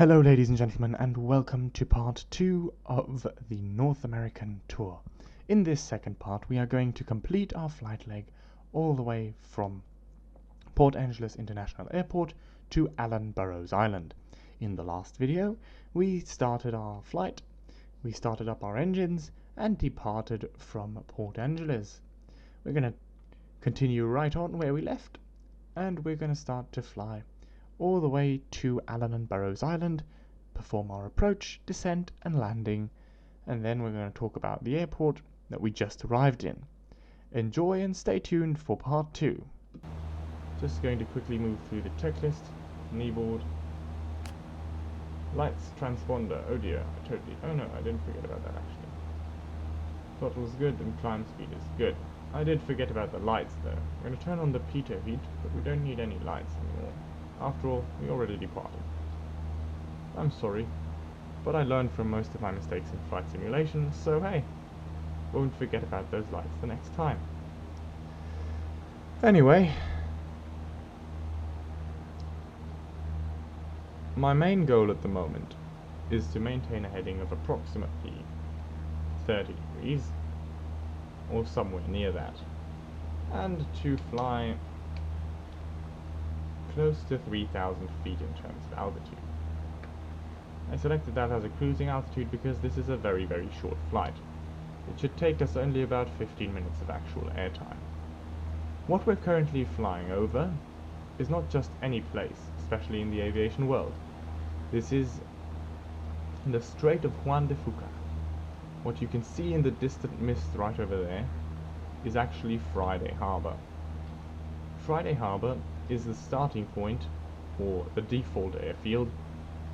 Hello ladies and gentlemen, and welcome to part 2 of the North American tour. In this second part we are going to complete our flight leg all the way from Port Angeles International Airport to Allan Island. In the last video we started our flight, we started up our engines and departed from Port Angeles. We're going to continue right on where we left, and we're going to start to fly all the way to Allan Island, perform our approach, descent and landing, and then we're going to talk about the airport that we just arrived in. Enjoy and stay tuned for part 2. Just going to quickly move through the checklist. Kneeboard, lights, transponder, oh dear, oh no, I didn't forget about that actually. Throttle's good and climb speed is good. I did forget about the lights though. We're going to turn on the pitot heat, but we don't need any lights anymore. After all, we already departed. I'm sorry, but I learned from most of my mistakes in flight simulation, so hey, won't forget about those lights the next time. Anyway, my main goal at the moment is to maintain a heading of approximately 30 degrees, or somewhere near that, and to fly close to 3,000 feet in terms of altitude. I selected that as a cruising altitude because this is a very short flight. It should take us only about 15 minutes of actual airtime. What we're currently flying over is not just any place, especially in the aviation world. This is the Strait of Juan de Fuca. What you can see in the distant mist right over there is actually Friday Harbor. Friday Harbor is the starting point, or the default airfield,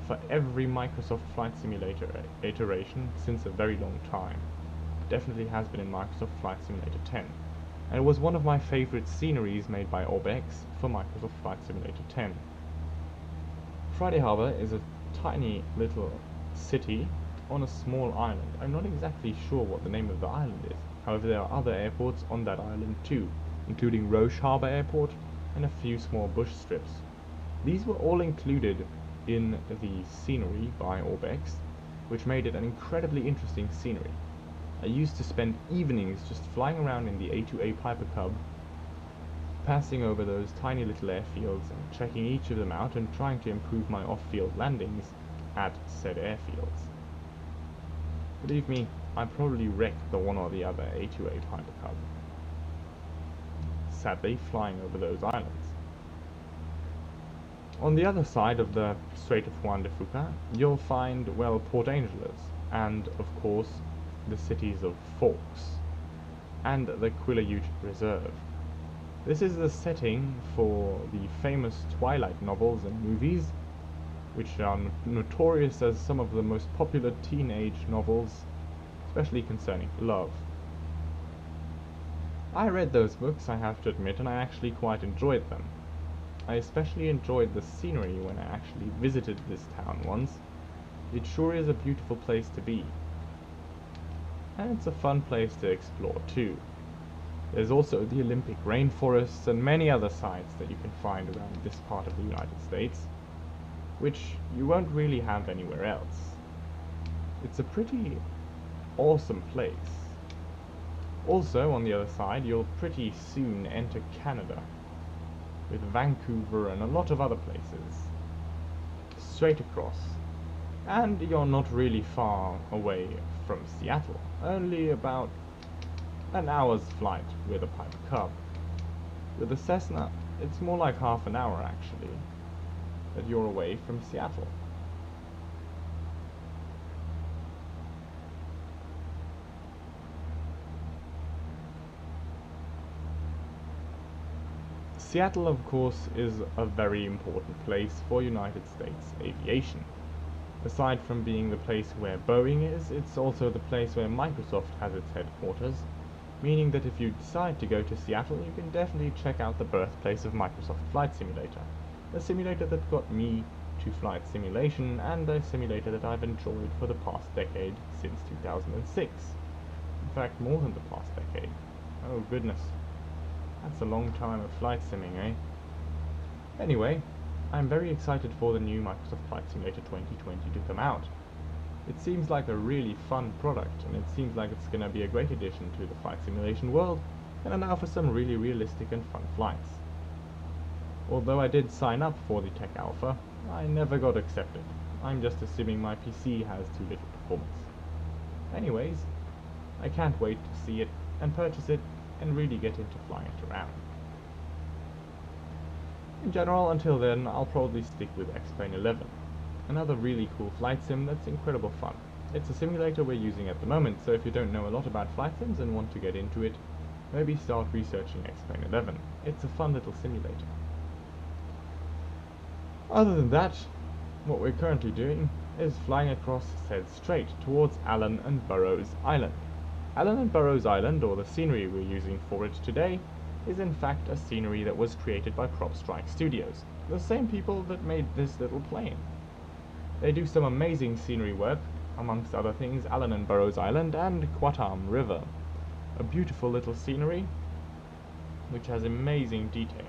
for every Microsoft Flight Simulator iteration since a very long time. It definitely has been in Microsoft Flight Simulator 10, and it was one of my favorite sceneries made by OrbX for Microsoft Flight Simulator 10. Friday Harbor is a tiny little city on a small island. I'm not exactly sure what the name of the island is, however there are other airports on that island too, including Roche Harbor Airport and a few small bush strips. These were all included in the scenery by OrbX, which made it an incredibly interesting scenery. I used to spend evenings just flying around in the A2A Piper Cub, passing over those tiny little airfields and checking each of them out and trying to improve my off-field landings at said airfields. Believe me, I probably wrecked the one or the other A2A Piper Cub, sadly flying over those islands. On the other side of the Strait of Juan de Fuca, you'll find, well, Port Angeles, and of course the cities of Forks, and the Quileute Reserve. This is the setting for the famous Twilight novels and movies, which are notorious as some of the most popular teenage novels, especially concerning love. I read those books, I have to admit, and I actually quite enjoyed them. I especially enjoyed the scenery when I actually visited this town once. It sure is a beautiful place to be. And it's a fun place to explore too. There's also the Olympic rainforests and many other sites that you can find around this part of the United States, which you won't really have anywhere else. It's a pretty awesome place. Also, on the other side, you'll pretty soon enter Canada, with Vancouver and a lot of other places straight across. And you're not really far away from Seattle, only about an hour's flight with a Piper Cub. With a Cessna, it's more like half an hour actually, that you're away from Seattle. Seattle, of course, is a very important place for United States aviation. Aside from being the place where Boeing is, it's also the place where Microsoft has its headquarters, meaning that if you decide to go to Seattle, you can definitely check out the birthplace of Microsoft Flight Simulator, a simulator that got me to flight simulation, and a simulator that I've enjoyed for the past decade, since 2006. In fact, more than the past decade. Oh goodness. That's a long time of flight simming, eh? Anyway, I'm very excited for the new Microsoft Flight Simulator 2020 to come out. It seems like a really fun product, and it seems like it's going to be a great addition to the flight simulation world, and allow for some really realistic and fun flights. Although I did sign up for the tech alpha, I never got accepted. I'm just assuming my PC has too little performance. Anyways, I can't wait to see it and purchase it and really get into flying it around. In general, until then, I'll probably stick with X-Plane 11, another really cool flight sim that's incredible fun. It's a simulator we're using at the moment, so if you don't know a lot about flight sims and want to get into it, maybe start researching X-Plane 11. It's a fun little simulator. Other than that, what we're currently doing is flying across said strait towards Allan and Burroughs Island. Allan and Burroughs Island, or the scenery we're using for it today, is in fact a scenery that was created by PropStrike Studios, the same people that made this little plane. They do some amazing scenery work, amongst other things Allan and Burroughs Island and Quatam River, a beautiful little scenery which has amazing detail.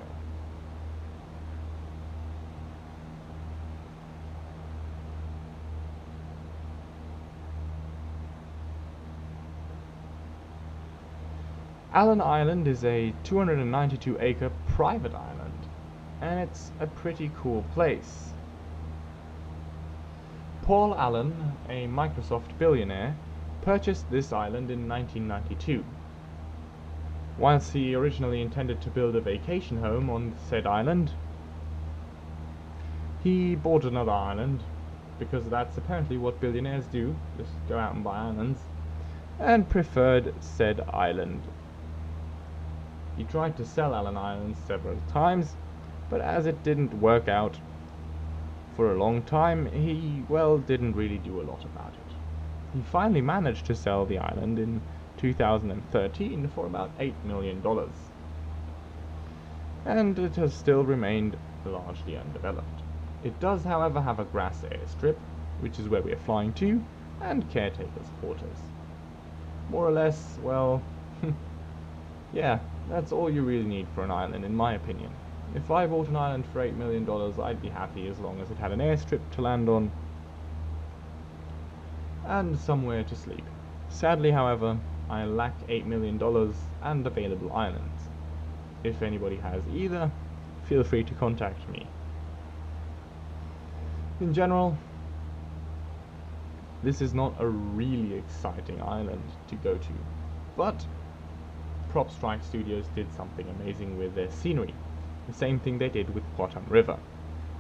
Allan Island is a 292-acre private island, and it's a pretty cool place. Paul Allen, a Microsoft billionaire, purchased this island in 1992. Whilst he originally intended to build a vacation home on said island, he bought another island, because that's apparently what billionaires do, just go out and buy islands, and preferred said island. He tried to sell Allan Island several times, but as it didn't work out for a long time, he, well, didn't really do a lot about it. He finally managed to sell the island in 2013 for about $8 million. And it has still remained largely undeveloped. It does, however, have a grass airstrip, which is where we are flying to, and caretaker's quarters. More or less, well, yeah, that's all you really need for an island, in my opinion. If I bought an island for $8 million, I'd be happy as long as it had an airstrip to land on and somewhere to sleep. Sadly, however, I lack $8 million and available islands. If anybody has either, feel free to contact me. In general, this is not a really exciting island to go to, but PropStrike Studios did something amazing with their scenery, the same thing they did with Quatam River.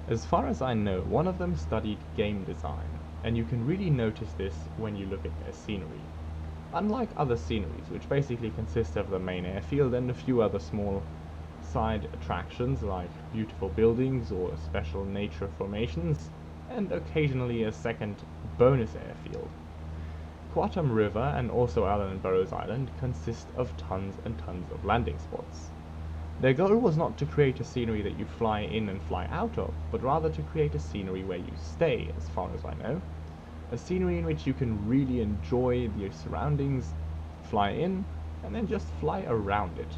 As far as I know, one of them studied game design, and you can really notice this when you look at their scenery. Unlike other sceneries, which basically consist of the main airfield and a few other small side attractions like beautiful buildings or special nature formations, and occasionally a second bonus airfield, Quatam River and also Allan and Burroughs Island consist of tons and tons of landing spots. Their goal was not to create a scenery that you fly in and fly out of, but rather to create a scenery where you stay, as far as I know. A scenery in which you can really enjoy the surroundings, fly in, and then just fly around it.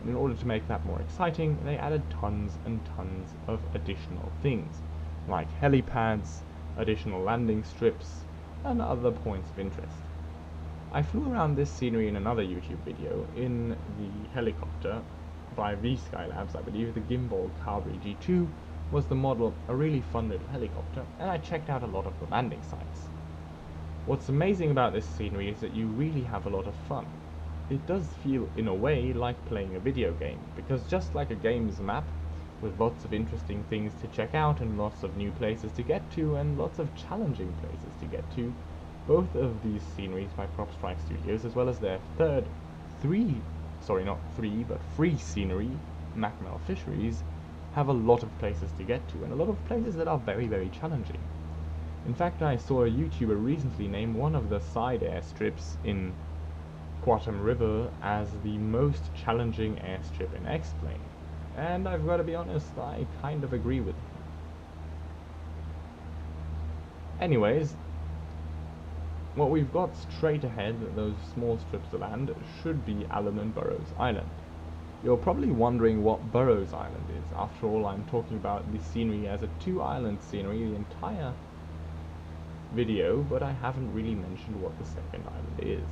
And in order to make that more exciting, they added tons and tons of additional things, like helipads, additional landing strips, and other points of interest. I flew around this scenery in another YouTube video in the helicopter by V-Skylabs. I believe the Gimbal Cabri G2 was the model, a really fun little helicopter, and I checked out a lot of the landing sites. What's amazing about this scenery is that you really have a lot of fun. It does feel, in a way, like playing a video game, because just like a game's map, with lots of interesting things to check out and lots of new places to get to and lots of challenging places to get to, both of these sceneries by PropStrike Studios, as well as their free scenery, Macmel Fisheries, have a lot of places to get to and a lot of places that are very, very challenging. In fact, I saw a YouTuber recently name one of the side airstrips in Quatam River as the most challenging airstrip in X-Plane. And I've got to be honest, I kind of agree with him. Anyways, what we've got straight ahead, those small strips of land, should be Allan and Burroughs Island. You're probably wondering what Burroughs Island is. After all, I'm talking about the scenery as a two-island scenery the entire video, but I haven't really mentioned what the second island is.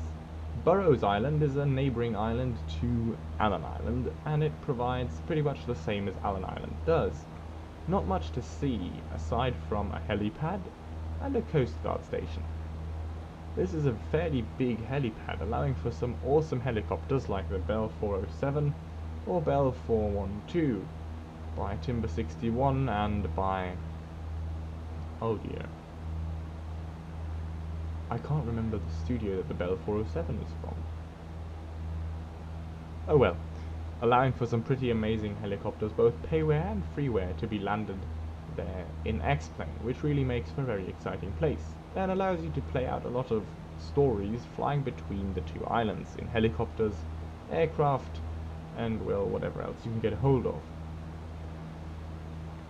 Burroughs Island is a neighboring island to Allan Island, and it provides pretty much the same as Allan Island does. Not much to see, aside from a helipad and a Coast Guard station. This is a fairly big helipad, allowing for some awesome helicopters like the Bell 407 or Bell 412 by Timber 61 and by... oh dear. I can't remember the studio that the Bell 407 is from. Oh well, allowing for some pretty amazing helicopters, both payware and freeware, to be landed there in X-Plane, which really makes for a very exciting place, and allows you to play out a lot of stories flying between the two islands in helicopters, aircraft, and well, whatever else you can get a hold of.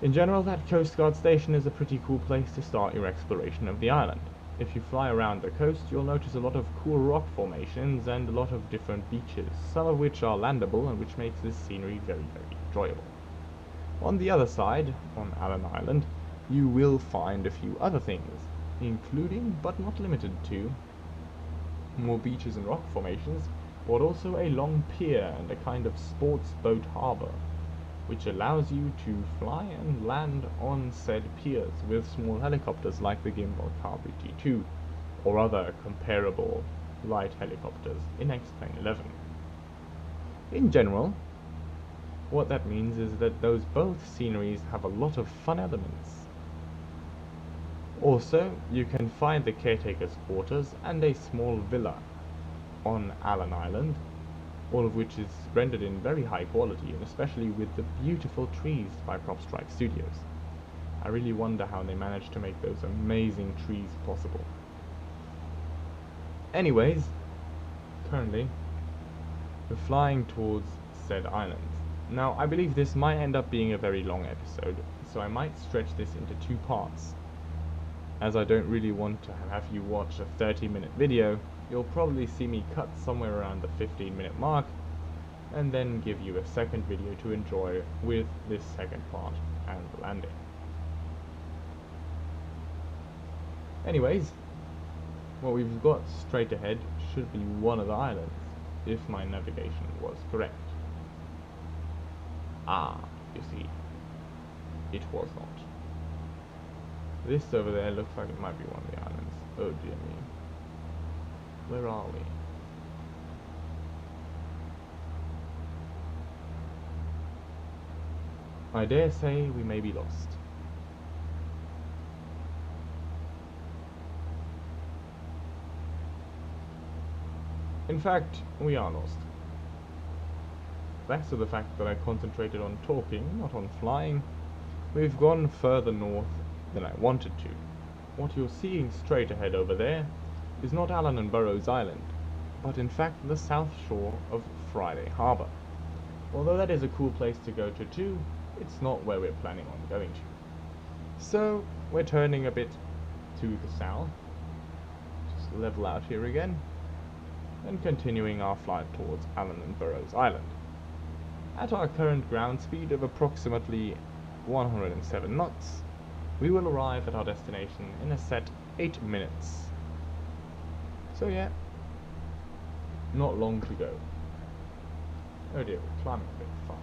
In general, that Coast Guard station is a pretty cool place to start your exploration of the island. If you fly around the coast, you'll notice a lot of cool rock formations and a lot of different beaches, some of which are landable and which makes this scenery very, very enjoyable. On the other side, on Allan Island, you will find a few other things, including, but not limited to, more beaches and rock formations, but also a long pier and a kind of sports boat harbour, which allows you to fly and land on said piers with small helicopters like the Gimbal Cabri T2 or other comparable light helicopters in X-Plane 11. In general, what that means is that those both sceneries have a lot of fun elements. Also, you can find the caretaker's quarters and a small villa on Allan Island, all of which is rendered in very high quality, and especially with the beautiful trees by Prop Strike Studios. I really wonder how they managed to make those amazing trees possible. Anyways, currently, we're flying towards said island. Now, I believe this might end up being a very long episode, so I might stretch this into two parts. As I don't really want to have you watch a 30-minute video, you'll probably see me cut somewhere around the 15-minute mark, and then give you a second video to enjoy with this second part and the landing. Anyways, what we've got straight ahead should be one of the islands, if my navigation was correct. Ah, you see, it was not. This over there looks like it might be one of the islands. Oh dear me. Where are we? I dare say we may be lost. In fact, we are lost. Thanks to the fact that I concentrated on talking, not on flying, we've gone further north than I wanted to. What you're seeing straight ahead over there is not Allan and Burroughs Island, but in fact the south shore of Friday Harbour. Although that is a cool place to go to too, it's not where we're planning on going to. So we're turning a bit to the south, just level out here again, and continuing our flight towards Allan and Burroughs Island. At our current ground speed of approximately 107 knots, we will arrive at our destination in a set 8 minutes. So yeah, not long to go. Oh dear, we're climbing a bit fast.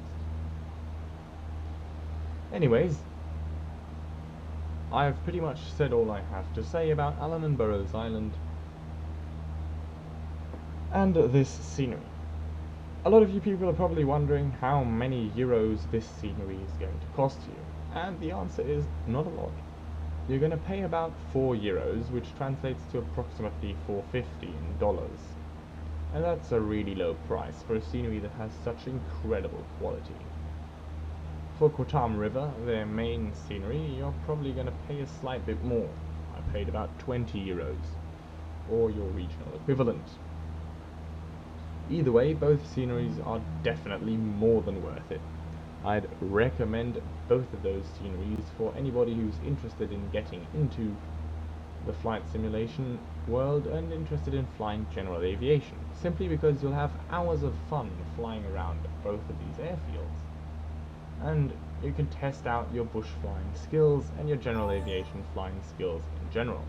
Anyways, I've pretty much said all I have to say about Allan and Burroughs Island and this scenery. A lot of you people are probably wondering how many euros this scenery is going to cost you, and the answer is not a lot. You're going to pay about 4 euros, which translates to approximately $4.50 in dollars. And that's a really low price for a scenery that has such incredible quality. For Kotam River, their main scenery, you're probably going to pay a slight bit more. I paid about 20 euros, or your regional equivalent. Either way, both sceneries are definitely more than worth it. I'd recommend both of those sceneries for anybody who's interested in getting into the flight simulation world and interested in flying general aviation, simply because you'll have hours of fun flying around both of these airfields. And you can test out your bush flying skills and your general aviation flying skills in general.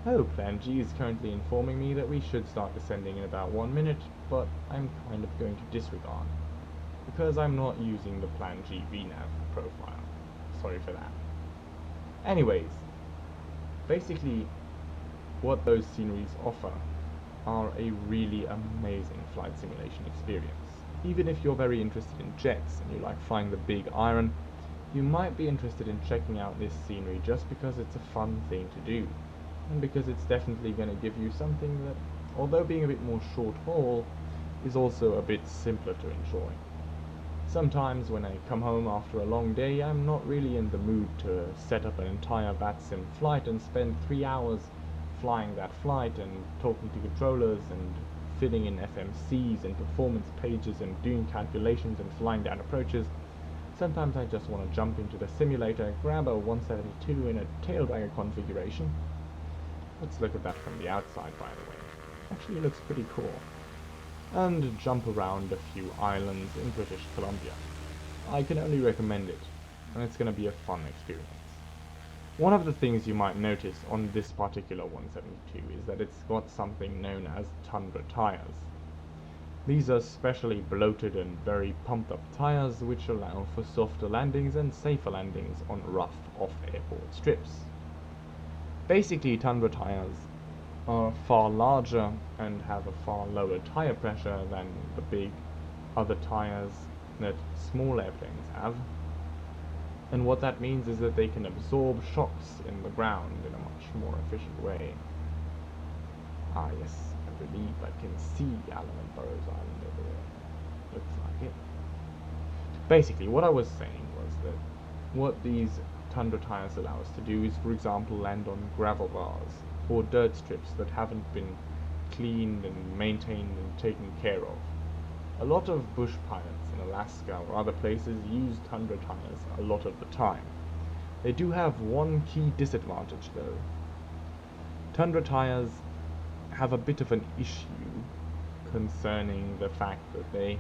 Oh, Plan G is currently informing me that we should start descending in about 1 minute, but I'm kind of going to disregard, because I'm not using the Plan G VNAV profile. Sorry for that. Anyways, basically, what those sceneries offer are a really amazing flight simulation experience. Even if you're very interested in jets and you like flying the big iron, you might be interested in checking out this scenery just because it's a fun thing to do, and because it's definitely going to give you something that, although being a bit more short haul, is also a bit simpler to enjoy. Sometimes when I come home after a long day, I'm not really in the mood to set up an entire VATSIM flight and spend 3 hours flying that flight and talking to controllers and filling in FMCs and performance pages and doing calculations and flying down approaches. Sometimes I just want to jump into the simulator, grab a 172 in a Taildragger configuration. Let's look at that from the outside, by the way. Actually, it looks pretty cool. And jump around a few islands in British Columbia. I can only recommend it, and it's going to be a fun experience. One of the things you might notice on this particular 172 is that it's got something known as Tundra Tires. These are specially bloated and very pumped up tires which allow for softer landings and safer landings on rough off-airport strips. Basically, Tundra Tires are far larger and have a far lower tire pressure than the big other tires that small airplanes have. And what that means is that they can absorb shocks in the ground in a much more efficient way. Ah yes, I believe I can see Allan Island over there. Looks like it. Basically, what I was saying was that what these Tundra tires allow us to do is, for example, land on gravel bars or dirt strips that haven't been cleaned and maintained and taken care of. A lot of bush pilots in Alaska or other places use Tundra tires a lot of the time. They do have one key disadvantage though. Tundra tires have a bit of an issue concerning the fact that they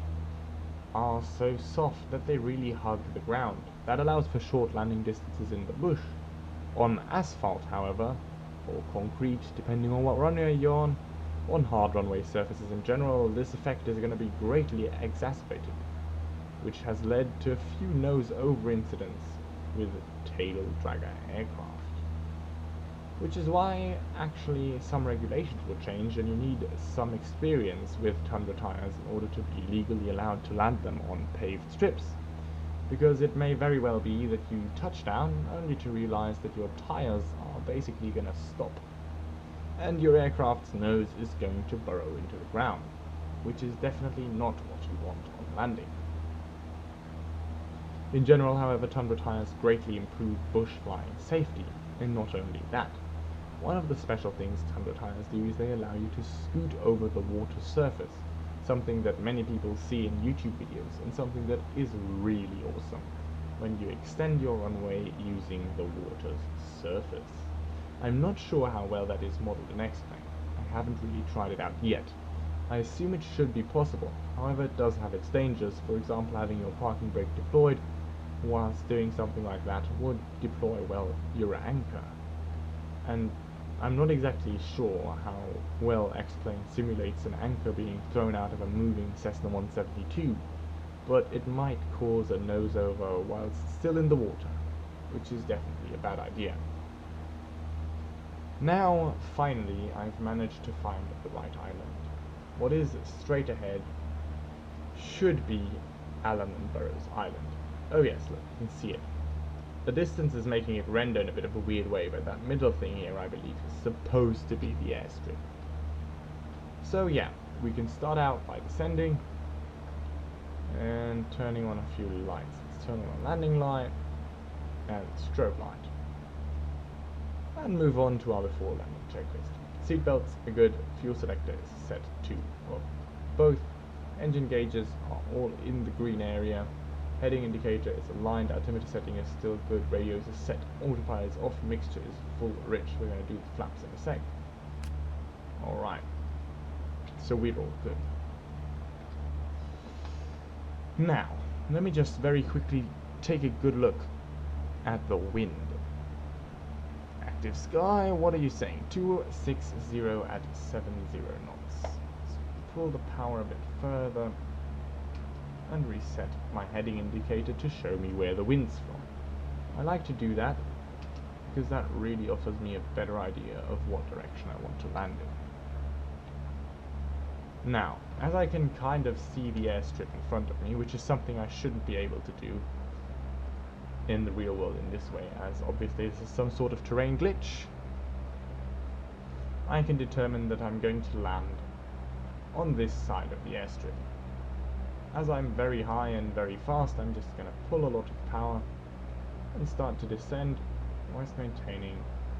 are so soft that they really hug the ground. That allows for short landing distances in the bush. On asphalt, however, or concrete, depending on what runway you're on hard runway surfaces in general, this effect is going to be greatly exacerbated, which has led to a few nose-over incidents with Taildragger aircraft. Which is why, actually, some regulations will change and you need some experience with Tundra tires in order to be legally allowed to land them on paved strips. Because it may very well be that you touch down only to realize that your tires are basically going to stop, and your aircraft's nose is going to burrow into the ground, which is definitely not what you want on landing. In general, however, Tundra tires greatly improve bush flying safety, and not only that. One of the special things Tundra tires do is they allow you to scoot over the water surface, something that many people see in YouTube videos, and something that is really awesome when you extend your runway using the water's surface. I'm not sure how well that is modeled in X-Plane. I haven't really tried it out yet. I assume it should be possible, however it does have its dangers. For example, having your parking brake deployed whilst doing something like that would deploy, well, your anchor. And I'm not exactly sure how well X-Plane simulates an anchor being thrown out of a moving Cessna 172, but it might cause a nose-over whilst still in the water, which is definitely a bad idea. Now, finally, I've managed to find the right island. What is straight ahead should be Allan Island. Oh yes, look, you can see it. The distance is making it render in a bit of a weird way, but that middle thing here, I believe, is supposed to be the airstrip. So yeah, we can start out by descending and turning on a few lights. Let's turn on a landing light and strobe light. And move on to our before landing checklist. Seatbelts are good, fuel selector is set to, well, both engine gauges are all in the green area, Heading indicator is aligned, altimeter setting is still good, radios is set, autopilot is off, mixture is full rich. We're going to do the flaps in a sec. Alright, so we're all good. Now, let me just very quickly take a good look at the wind. Active sky, what are you saying? 260 at 70 knots. So pull the power a bit further and reset my heading indicator to show me where the wind's from. I like to do that because that really offers me a better idea of what direction I want to land in. Now, as I can kind of see the airstrip in front of me, which is something I shouldn't be able to do in the real world in this way, as obviously this is some sort of terrain glitch, I can determine that I'm going to land on this side of the airstrip. As I'm very high and very fast, I'm just going to pull a lot of power and start to descend whilst maintaining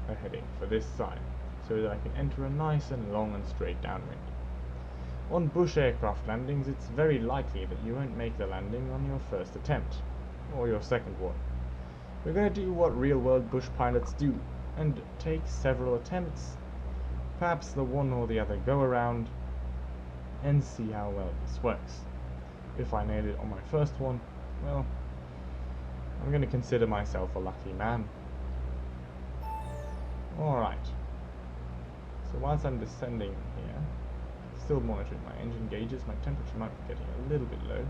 a heading for this side, so that I can enter a nice and long and straight downwind. On bush aircraft landings, it's very likely that you won't make the landing on your first attempt, or your second one. We're going to do what real-world bush pilots do, and take several attempts, perhaps the one or the other go around, and see how well this works. If I nail it on my first one, well, I'm going to consider myself a lucky man. Alright, so whilst I'm descending here, still monitoring my engine gauges, my temperature might be getting a little bit low.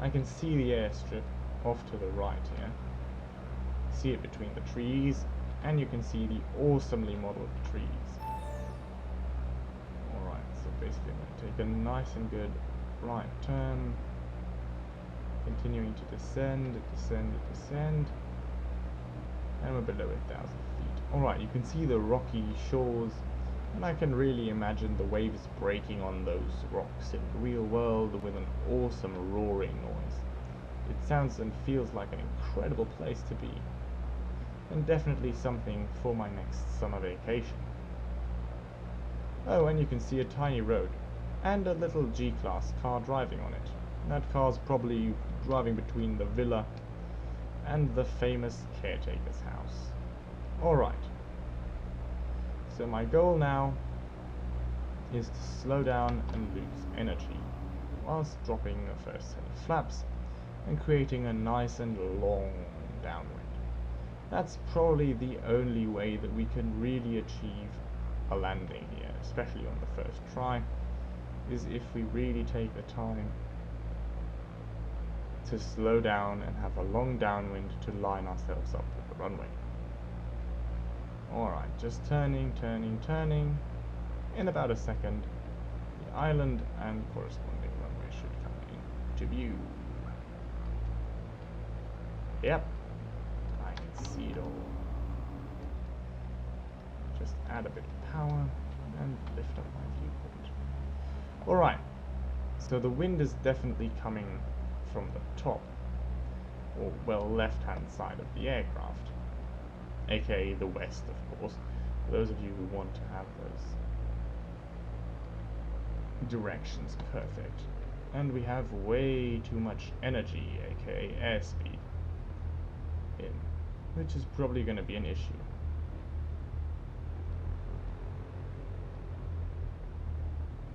I can see the airstrip off to the right here. See it between the trees, and you can see the awesomely modelled trees. Alright, so basically I'm going to take a nice and good right turn, continuing to descend, descend, and we're below 1,000 feet. Alright, you can see the rocky shores, and I can really imagine the waves breaking on those rocks in the real world with an awesome roaring noise. It sounds and feels like an incredible place to be, and definitely something for my next summer vacation. Oh, and you can see a tiny road, and a little G-Class car driving on it. That car's probably driving between the villa and the famous caretaker's house. Alright. So my goal now is to slow down and lose energy, whilst dropping the first set of flaps and creating a nice and long downwind. That's probably the only way that we can really achieve a landing here, especially on the first try, is if we really take the time to slow down and have a long downwind to line ourselves up with the runway. Alright, just turning. In about a second, the island and corresponding runway should come into view. Yep, I can see it all. Just add a bit of power and lift up my viewport. Alright, so the wind is definitely coming from the top, or well, left-hand side of the aircraft, aka the west, of course, for those of you who want to have those directions perfect. And we have way too much energy, aka airspeed, in, which is probably going to be an issue.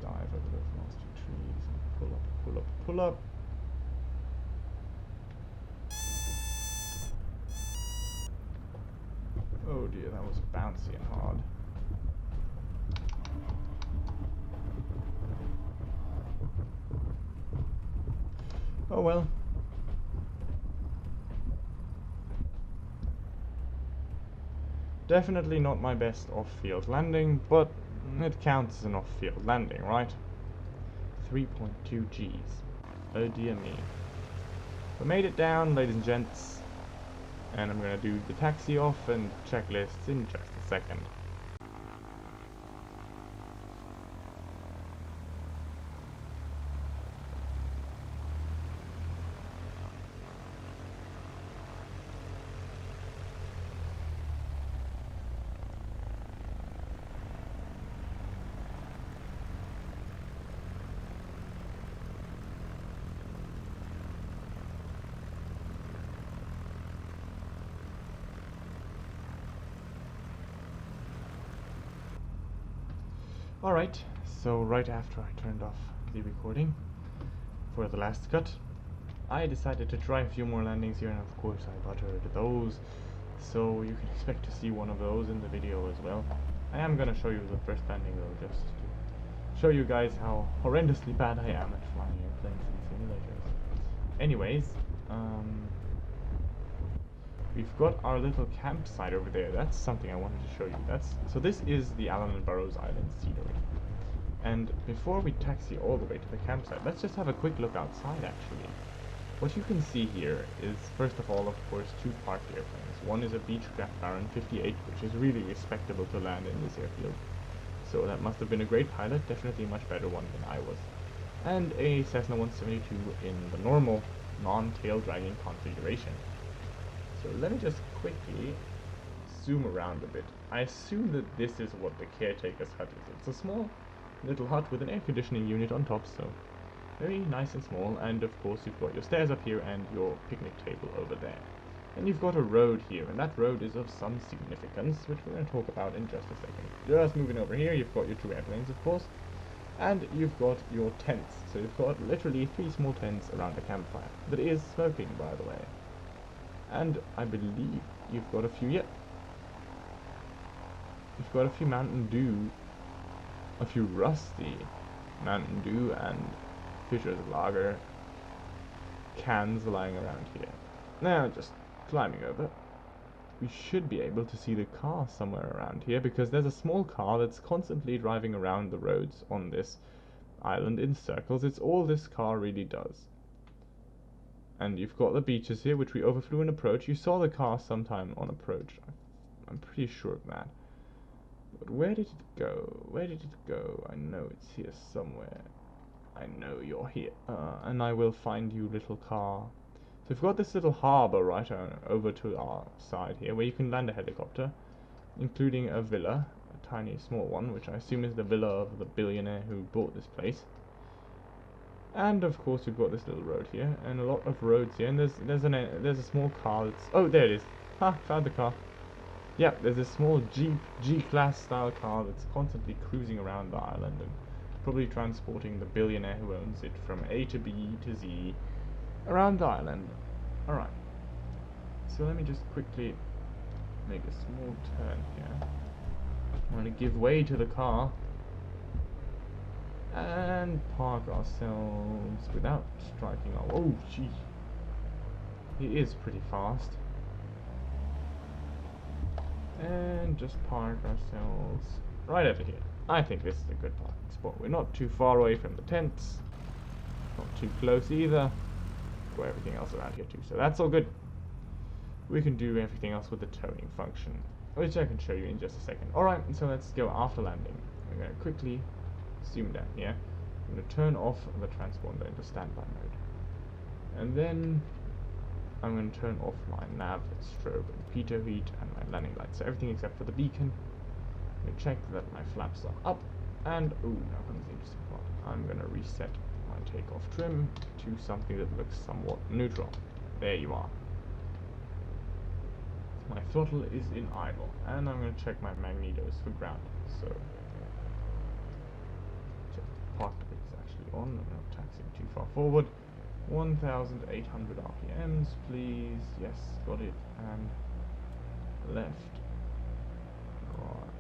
Dive over those last few trees and pull up. Oh dear, that was bouncy and hard. Oh well. Definitely not my best off-field landing, but it counts as an off-field landing, right? 3.2 Gs. Oh dear me. We made it down, ladies and gents. And I'm going to do the taxi off and checklists in just a second. Alright, so right after I turned off the recording for the last cut, I decided to try a few more landings here, and of course I buttered those, so you can expect to see one of those in the video as well. I am going to show you the first landing though, just to show you guys how horrendously bad I am at flying airplanes in simulators. Anyways, we've got our little campsite over there. That's something I wanted to show you. So this is the Allan Island scenery. And before we taxi all the way to the campsite, let's just have a quick look outside actually. What you can see here is, first of all, of course, two parked airplanes. One is a Beechcraft Baron 58, which is really respectable to land in this airfield. So that must have been a great pilot, definitely a much better one than I was. And a Cessna 172 in the normal, non-tail dragging configuration. So let me just quickly zoom around a bit. I assume that this is what the caretaker's hut is. It's a small little hut with an air conditioning unit on top, so very nice and small. And of course you've got your stairs up here and your picnic table over there. And you've got a road here, and that road is of some significance, which we're going to talk about in just a second. Just moving over here, you've got your two airplanes, of course, and you've got your tents. So you've got literally 3 small tents around a campfire that is smoking, by the way. And I believe you've got a few, you've got a few Mountain Dew, a few rusty Mountain Dew and Fisher's Lager cans lying around here. Now, just climbing over, we should be able to see the car somewhere around here, because there's a small car that's constantly driving around the roads on this island in circles. It's all this car really does. And you've got the beaches here, which we overflew in approach. You saw the car sometime on approach. I'm pretty sure of that. But where did it go? Where did it go? I know it's here somewhere. I know you're here. And I will find you, little car. So we've got this little harbour right over to our side here, where you can land a helicopter, including a villa, a tiny small one, which I assume is the villa of the billionaire who bought this place. And of course we've got this little road here, and a lot of roads here, and there's a small car that's... oh, there it is. Ha, found the car. Yeah, there's a small Jeep, G-Class style car that's constantly cruising around the island and probably transporting the billionaire who owns it from A to B to Z around the island. Alright, so let me just quickly make a small turn here. I'm going to give way to the car and park ourselves without striking our... oh, gee. He is pretty fast. And just park ourselves right over here. I think this is a good parking spot. We're not too far away from the tents. Not too close either. Got everything else around here too, so that's all good. We can do everything else with the towing function, which I can show you in just a second. Alright, so let's go after landing. I'm going to quickly zoom down here. I'm going to turn off the transponder into standby mode. And then I'm going to turn off my nav, strobe, and pitot heat, and my landing lights. So everything except for the beacon. I'm going to check that my flaps are up. And, ooh, now comes the interesting part. I'm going to reset my takeoff trim to something that looks somewhat neutral. There you are. My throttle is in idle, and I'm going to check my magnetos for ground. So, check the park is actually on. I'm not taxiing too far forward. 1,800 RPMs, please. Yes, got it. And left, right,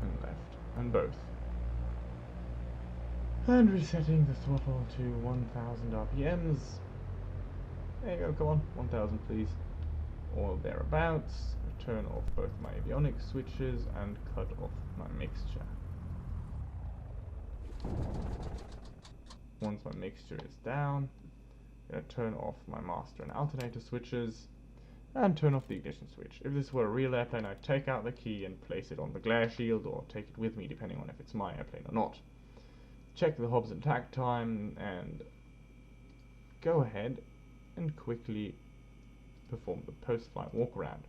and left, and both. And resetting the throttle to 1,000 RPMs. There you go, come on, 1,000 please. Or thereabouts. Turn off both my avionics switches and cut off my mixture. Once my mixture is down, I'm going to turn off my master and alternator switches and turn off the ignition switch. If this were a real airplane, I'd take out the key and place it on the glare shield, or take it with me depending on if it's my airplane or not. Check the Hobbs and tack time and go ahead and quickly perform the post-flight walk around,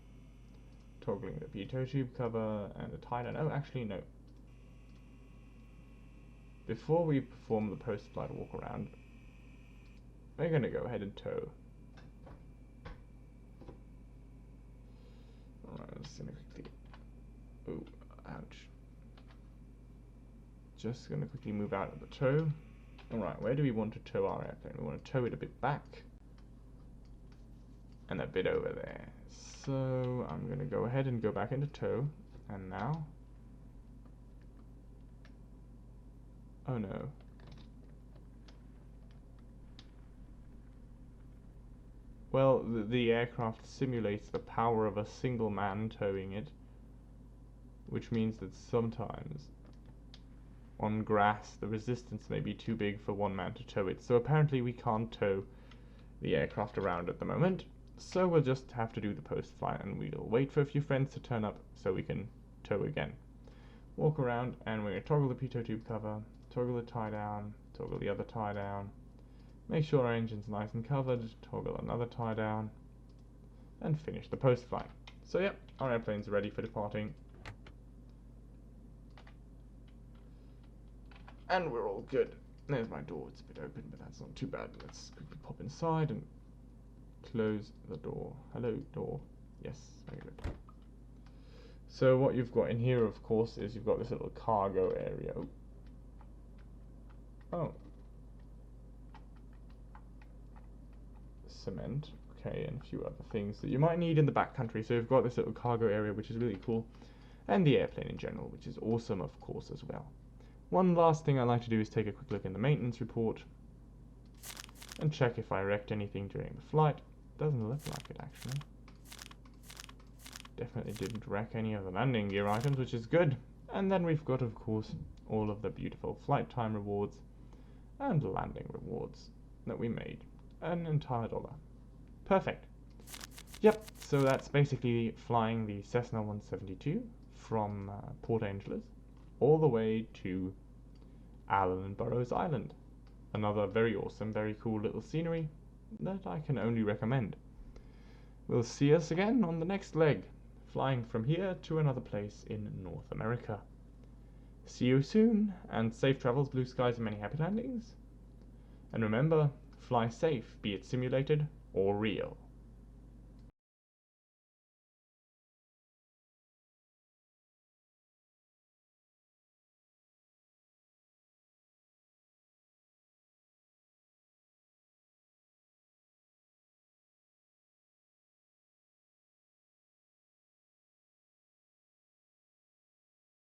toggling the pitot tube cover and the tie down. Oh, actually no. Before we perform the post-flight walk around, we're going to go ahead and tow. Alright, let's quickly... oh, ouch. Just going to quickly move out of the tow. Alright, where do we want to tow our airplane? We want to tow it a bit back. And a bit over there. So I'm going to go ahead and go back into tow. And now... oh no. Well, the aircraft simulates the power of a single man towing it, which means that sometimes on grass the resistance may be too big for one man to tow it, so apparently we can't tow the aircraft around at the moment, so we'll just have to do the post-flight and we'll wait for a few friends to turn up so we can tow again. Walk around and we're going to toggle the pitot tube cover, toggle the tie down, toggle the other tie down, make sure our engine's nice and covered, toggle another tie down, and finish the post-flight. So yep, our airplane's ready for departing. And we're all good. There's my door, it's a bit open, but that's not too bad. Let's quickly pop inside and close the door. Hello, door. Yes, very good. So what you've got in here, of course, is you've got this little cargo area. Oh. Cement, okay, and a few other things that you might need in the backcountry. So you've got this little cargo area, which is really cool, and the airplane in general, which is awesome, of course, as well. One last thing I like to do is take a quick look in the maintenance report and check if I wrecked anything during the flight. Doesn't look like it, actually. Definitely didn't wreck any of the landing gear items, which is good. And then we've got, of course, all of the beautiful flight time rewards and landing rewards that we made. An entire $1. Perfect. Yep, so that's basically flying the Cessna 172 from Port Angeles all the way to Allan Island. Another very awesome, very cool little scenery that I can only recommend. We'll see us again on the next leg, flying from here to another place in North America. See you soon, and safe travels, blue skies, and many happy landings. And remember, fly safe, be it simulated or real.